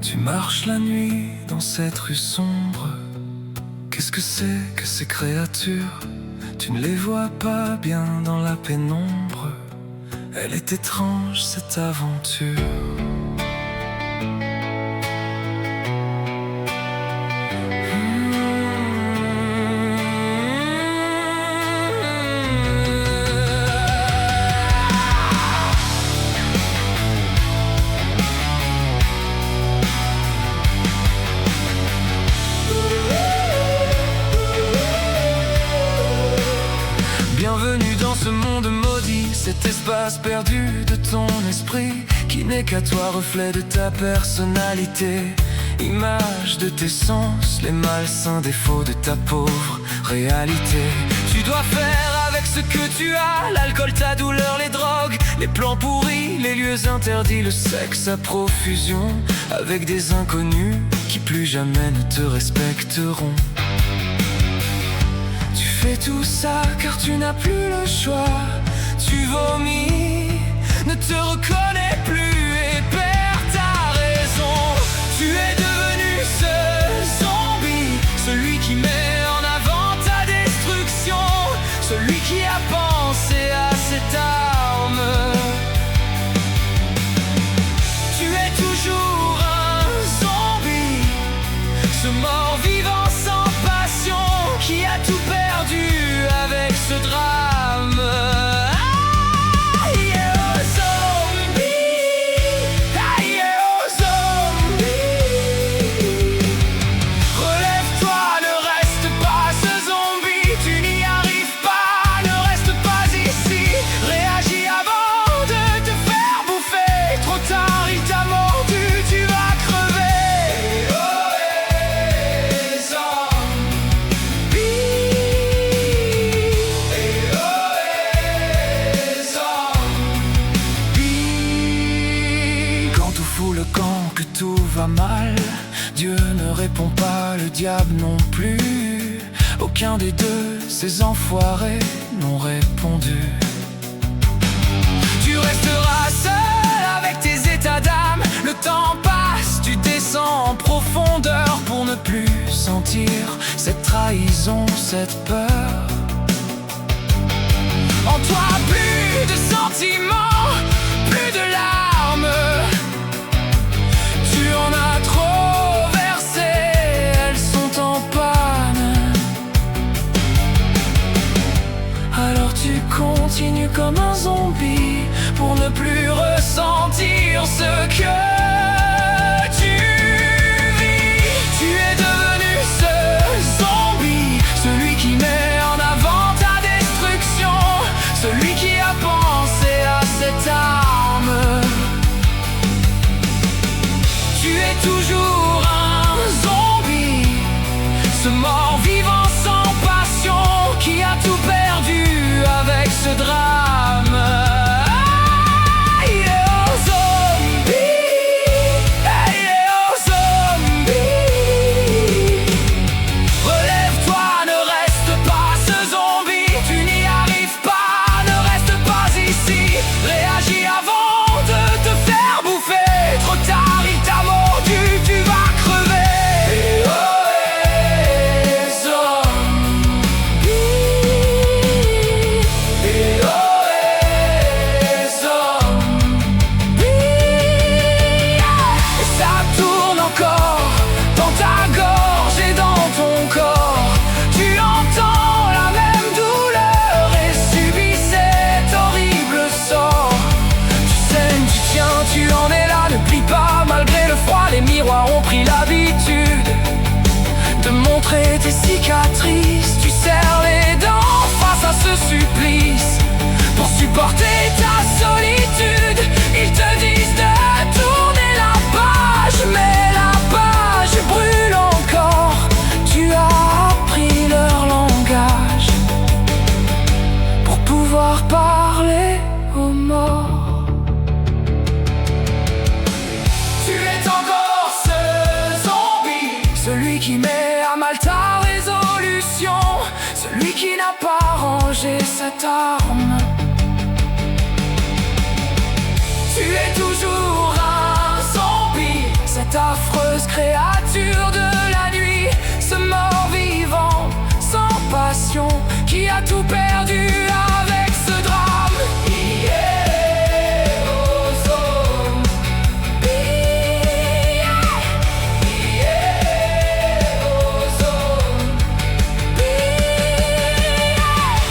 Tu marches la nuit dans cette rue sombre. Qu'est-ce que c'est que ces créatures? Tu ne les vois pas bien dans la pénombre. Elle est étrange cette aventure. Bienvenue dans ce monde maudit, cet espace perdu de ton esprit, qui n'est qu'à toi reflet de ta personnalité, image de tes sens, les malsains défauts de ta pauvre réalité. Tu dois faire avec ce que tu as, l'alcool, ta douleur, les drogues, les plans pourris, les lieux interdits, le sexe à profusion, avec des inconnus qui plus jamais ne te respecteront. Tu fais tout ça car tu n'as plus le choix. Tu vomis, ne te reconnais plus et perds ta raison. Tu es devenu ce zombie, celui qui met en avant ta destruction, celui qui a pensé à cette arme. Tu es toujours un zombie, ce mort-vivant sans passion, qui a tout perdu avec ce drame. Aïe oh zombie, aïe oh zombie. Relève-toi, ne reste pas ce zombie. Tu n'y arrives pas, ne reste pas ici. Réagis avant de te faire bouffer. Trop tard, il t'a mordu, tu vas crever. Oh hey, zombie. Le camp que tout va mal, Dieu ne répond pas, le diable non plus. Aucun des deux, ces enfoirés, n'ont répondu. Tu resteras seul avec tes états d'âme. Le temps passe, tu descends en profondeur pour ne plus sentir cette trahison, cette peur. En toi, plus de sentiments, plus de larmes. Tu en as trop versé, elles sont en panne. Alors tu continues comme un zombie pour ne plus ressentir ce que tu vis. Tu es devenu ce zombie, celui qui met en avant ta destruction, celui qui a pensé à cette arme. Tu es toujours un zombie, ce mort-vivant sans passion, qui a tout perdu avec ce drame. Aïe oh zombie, aïe oh zombie. Relève-toi, ne reste pas ce zombie. Tu n'y arrives pas, ne reste pas ici. Réagis avant de te faire bouffer. Trop tard, il t'a mordu, tu vas crever. Et oh hey, zombie. Et oh hey, zombie. Et ça tourne encore dans ta gorge et dans ton corps. Tu entends la même douleur et subis cet horrible sort. Tu saignes, tu tiens, tu en es là, ne plie pas malgré le froid. Les miroirs ont pris l'habitude de montrer tes cicatrices. Tu serres les dents face à ce supplice pour supporter ta solitude. Ils te disent de tourner la page, mais la page brûle encore. Tu as appris leur langage pour pouvoir parler aux morts. Tu es encore ce zombie, celui qui met à mal ta résolution, celui qui n'a pas rangé cette arme. Tu es toujours un zombie, cet affreux créature de la nuit, ce mort-vivant sans passion qui a tout perdu avec ce drame.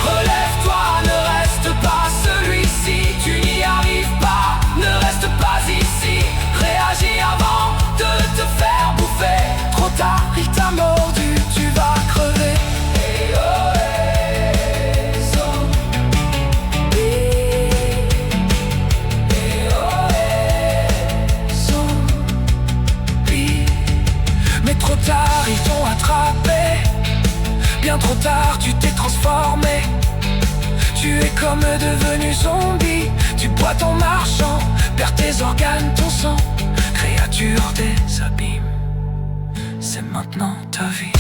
Relève-toi, ne reste pas celui-ci, tu n'y arrives pas, ne reste pas ici. Réagis avant de te faire bouffer, trop tard, il t'a mordu, tu vas crever. Mais trop tard, ils t'ont attrapé, bien trop tard, tu t'es transformé. Tu es comme devenu zombie, tu bois ton marchand, perds tes organes, ton sang. Créature des abîmes, c'est maintenant ta vie.